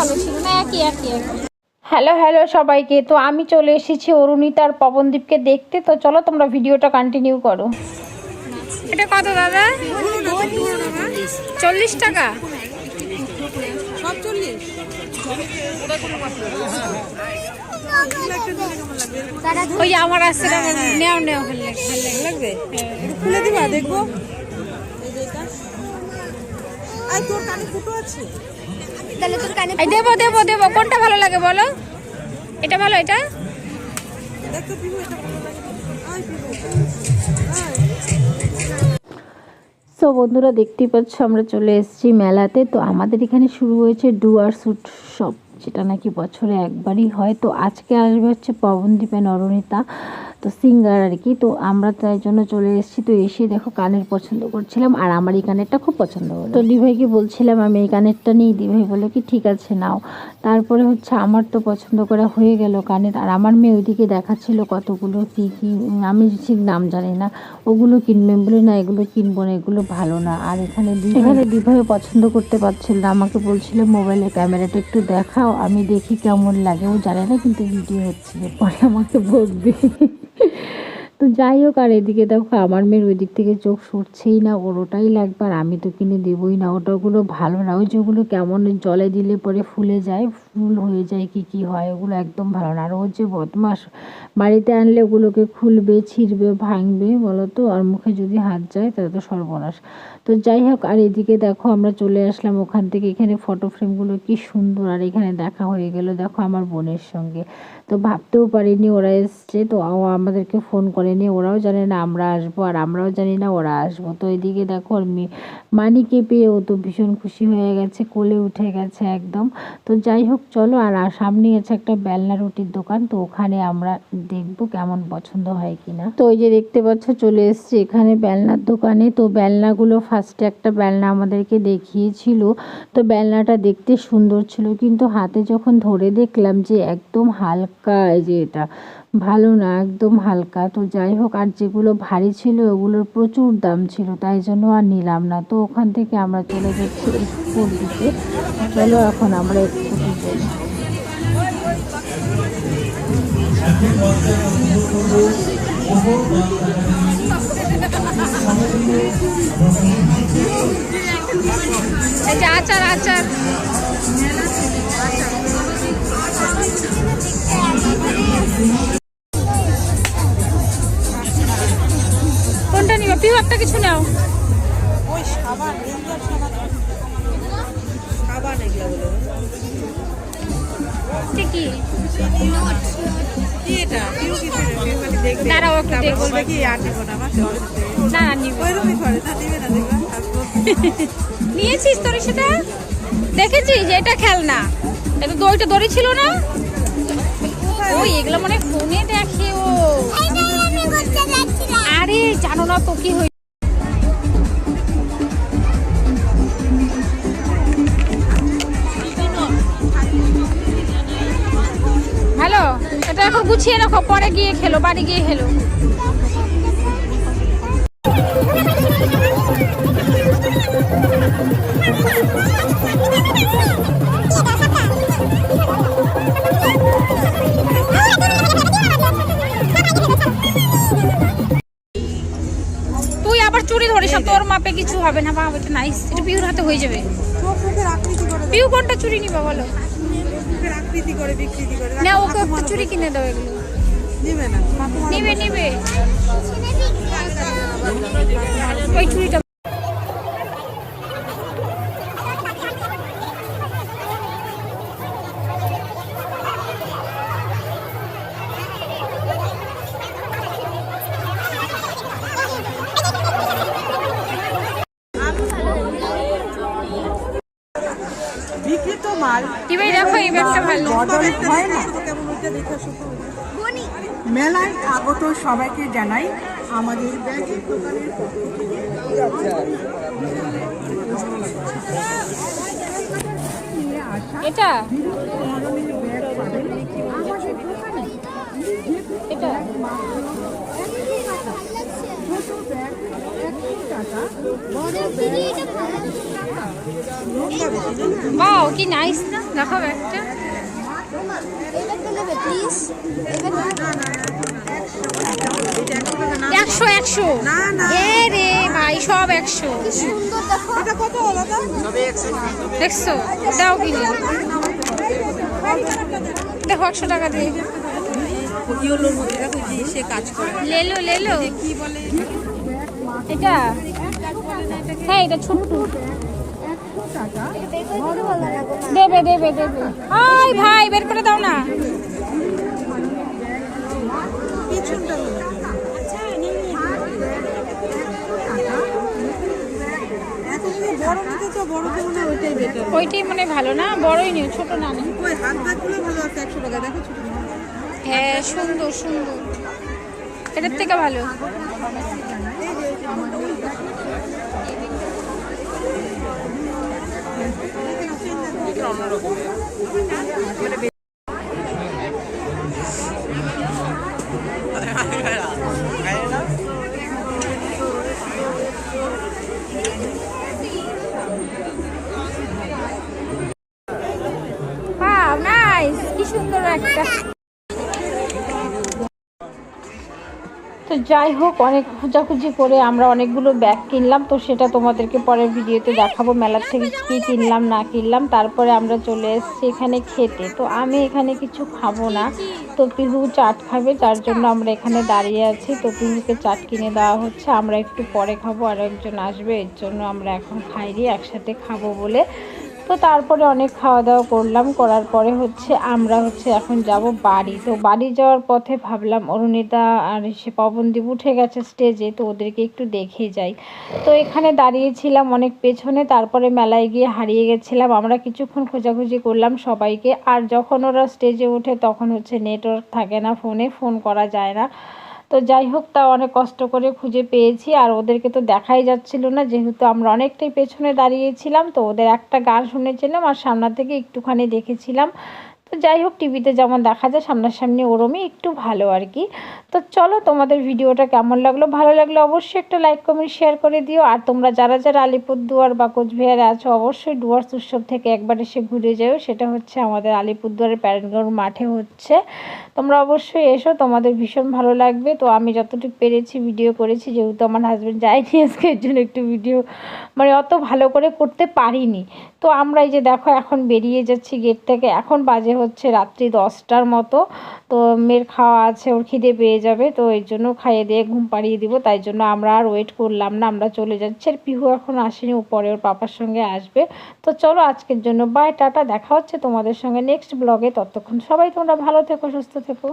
ভালো ছিল না, একই একই একই। হ্যালো হ্যালো সবাইকে, তো আমি চলে এসেছি অরুণিতা আর পবনদীপকে দেখতে। তো চলো তোমরা ভিডিওটা কন্টিনিউ করো। এটা কত দাদা? 40 টাকা। ওই আমার আসছে নেও নেও, ভালো লাগবে। খুলে দিবা দেখবো। দেবো দেবো দেবো, কোনটা ভালো লাগে বলো? এটা ভালো, এটা তো বন্ধুরা দেখতেই পাচ্ছ আমরা চলে এসেছি মেলাতে। তো আমাদের এখানে শুরু হয়েছে ডুয়ার্স উৎসব, যেটা নাকি বছরে একবারই হয়। তো আজকে আসবে হচ্ছে পবনদীপ অরুণিতা, তো সিঙ্গার আর কি। তো আমরা তাই জন্য চলে এসেছি। তো এসে দেখো কানের পছন্দ করছিলাম, আর আমার এই কানেরটা খুব পছন্দ হলো। তো দিভাইকে বলছিলাম আমি এই কানেরটা নিই, দিভাই বলে কি ঠিক আছে নাও। তারপরে হচ্ছে আমার তো পছন্দ করা হয়ে গেল কানের, আর আমার মেয়ে ওইদিকে দেখাচ্ছিল কতগুলো কী কী, আমি ঠিক নাম জানি না। ওগুলো কিনবে বলে না, এগুলো কিনবো না, এগুলো ভালো না। আর এখানে দিভাইও পছন্দ করতে পারছিল না, আমাকে বলছিল মোবাইলের ক্যামেরাটা একটু দেখাও, আমি দেখি কেমন লাগে। ও জানে না কিন্তু ভিডিও হচ্ছে, পরে আমাকে বলবে। তো যাই হোক, আর এদিকে দেখো আমার মেয়ের ওই দিক থেকে চোখ সরছেই না, ওর ওটাই লাগবে, আর আমি তো কিনে দেবই না। ওগুলো ভালো না, ওই যেগুলো কেমন জলে দিলে পরে ফুলে যায়, ফুল হয়ে যায়, কি হয়, ওগুলো একদম ভালো না। আর ওর যে বদমাস, বাড়িতে আনলে ওগুলোকে খুলবে, ছিঁড়বে, ভাঙবে বলো তো, আর মুখে যদি হাত যায় তাহলে তো সর্বনাশ। তো যাই হোক, আর এদিকে দেখো আমরা চলে আসলাম ওখান থেকে। এখানে ফটো ফ্রেমগুলো কি সুন্দর, আর এখানে দেখা হয়ে গেল দেখো আমার বোনের সঙ্গে। তো ভাবতেও পারিনি ওরা এসছে, তো আমাদেরকে ফোন করেনি, ওরাও জানে না আমরা আসবো, আর আমরাও জানি না ওরা আসবো। তো এদিকে দেখো ওর মানিকে পেয়ে ও তো ভীষণ খুশি হয়ে গেছে, কোলে উঠে গেছে একদম। তো যাই হোক চলো, আর সামনে আছে একটা বেলনা রুটির দোকান, তো ওখানে আমরা দেখবো কেমন পছন্দ হয় কিনা। তো ওই যে দেখতে পাচ্ছ চলে এসছে এখানে বেলনার দোকানে। তো বেলনাগুলো ফার্স্টে একটা বেলনা আমাদেরকে দেখিয়েছিল, তো বেলনাটা দেখতে সুন্দর ছিল, কিন্তু হাতে যখন ধরে দেখলাম যে একদম হালকা, এই যে এটা ভালো না, একদম হালকা। তো যাই হোক, আর যেগুলো ভারী ছিল ওগুলোর প্রচুর দাম ছিল, তাই জন্য আর নিলাম না। তো ওখান থেকে আমরা চলে যাচ্ছি স্কুল দিকে। চলো এখন আমরা স্কুটি যাই। আচার আচার কোনটা নিবা? পিউ একটা কিছু নাও। ওই সাবান, রেঞ্জার সাবান, সাবান এগুলো কি কি এটা? পিউ কি খালি দেখবে? দাঁড়াও একটু দেখবো। বলবে কি আর নিব না, মাসে না না নিব। ওইরকমই করে না, দিবে না দেখবা। নিয়েছিস তোর সেটা? দেখেছিস যে এটা খেলনা, এটা দড়িটা দড়ি ছিল না? ওই এগুলো মানে ফোনে দেখে ও। আরে জানো না তো কি হয়েছে। হ্যালো, এটা এখন গুছিয়ে রাখো, পরে গিয়ে খেলো, বাড়ি গিয়ে খেলো। তুই আবার চুরি ধরিস, তোর মাপে কিছু হবে না। বাবা এটা নাইস, এটা পিউর হাতে হয়ে যাবে। পিউ কোনটা চুরি নিবা বলো? আকৃতি করে বিকৃতি করে না, ওকে একটা চুরি কিনে দাও। এগুলো নিবে না, নিবে নিবে। ওই চুরিটা বিকৃত মাল। কি ভাই দেখো এই ব্যাগটা ভালো। হয় না মেলায় আগত সবাইকে জানাই আমাদের ব্যাগের দোকানের এটা এটা বাও কি নাইস না, দেখো ব্যাগটা। একশো একশো এ রে ভাই, সব 100। এটা কত হলো তো? দেখছো, দাও কিনে দেখো 100 টাকা দিয়ে। ইয়েলোর মধ্যে দেখো যে সে কাজ করে। লেলো লেলো কি বলে এটা? হ্যাঁ এটা ছোট্ট। দেবে দেবে দেবে। আই ভাই বের করে দাও না। পিছনটা হলো। এখন যে বড় নিতে তো বড় তো মনে হয় ওইটাই বেটার। ওইটাই মনে হয় ভালো না, বড়ই নিও, ছোট না নিও। ওই হাত ব্যাগগুলো ভালো আছে 100 টাকা, দেখো ছোট ছোট। হ্যাঁ সুন্দর সুন্দর, এটার থেকে ভালো। ওয়াও নাইস, কি সুন্দর একটা। তো যাই হোক, অনেক খোঁজাখুঁজি করে আমরা অনেকগুলো ব্যাগ কিনলাম, তো সেটা তোমাদেরকে পরের ভিডিওতে দেখাবো মেলার থেকে কী কিনলাম না কিনলাম। তারপরে আমরা চলে এসেছি এখানে খেতে। তো আমি এখানে কিছু খাবো না, তো পিহু চাট খাবে, যার জন্য আমরা এখানে দাঁড়িয়ে আছি। তো পিহুকে চাট কিনে দেওয়া হচ্ছে, আমরা একটু পরে খাবো, আর একজন আসবে, এর জন্য আমরা এখন খাইনি, একসাথে খাবো বলে। তো তারপরে অনেক খাওয়া দাওয়া করলাম, করার পরে আমরা এখন যাব বাড়ি। তো বাড়ি যাওয়ার পথে ভাবলাম অরুণিতা আর সে পবনদীপ উঠে গেছে স্টেজে, তো ওদেরকে একটু দেখে যাই। তো এখানে দাঁড়িয়েছিলাম অনেক পেছনে, তারপরে মেলায় গিয়ে হারিয়ে গেছিলাম। আমরা কিছুক্ষণ খোঁজাখুঁজি করলাম সবাইকে, আর যখন ওরা স্টেজে ওঠে তখন নেটওয়ার্ক থাকে না, ফোন করা যায় না। তো যাই হোক, তা অনেক কষ্ট করে খুঁজে পেয়েছি, আর ওদেরকে তো দেখাই যাচ্ছিল না, যেহেতু আমরা অনেকটাই পেছনে দাঁড়িয়েছিলাম। তো ওদের একটা গান শুনেছিলাম আর সামনে থেকে একটুখানি দেখেছিলাম। তো যাই হোক, টিভিতে যেমন দেখা যায় সামনাসামনি ওরমই একটু ভালো আর কি। তো চলো, তোমাদের ভিডিওটা কেমন লাগলো, ভালো লাগলে অবশ্যই একটা লাইক কমেন্ট শেয়ার করে দিও। আর তোমরা যারা যারা আলিপুরদুয়ার বা কোচবিহারে আছো, অবশ্যই ডুয়ার্স উৎসব থেকে একবার এসে ঘুরে যাও। সেটা আমাদের আলিপুরদুয়ারের প্যারেডগ্রাউন্ড মাঠে হচ্ছে। তোমরা অবশ্যই এসো, তোমাদের ভীষণ ভালো লাগবে। তো আমি যতটুকু পেরেছি ভিডিও করেছি, যেহেতু আমার হাজব্যান্ড যায়নি আজকে, এর জন্য একটু ভিডিও অত ভালো করে করতে পারিনি। তো আমরা এই যে দেখো এখন বেরিয়ে যাচ্ছি গেট থেকে। এখন বাজে রাত্রি 10টার মতো। তো মেয়ের খাওয়া আছে, ওর খিদে পেয়ে যাবে, তো এর জন্য খাইয়ে দিয়ে ঘুম পাড়িয়ে দিব। তাই জন্য আমরা আর ওয়েট করলাম না, আমরা চলে যাচ্ছি। আর পিহু এখন আসেনি, ও পরে ওর পাপার সঙ্গে আসবে। তো চলো, আজকের জন্য বাই, টাটা। দেখা হচ্ছে তোমাদের সঙ্গে নেক্সট ব্লগে। ততক্ষণ সবাই তোমরা ভালো থেকো, সুস্থ থেকো।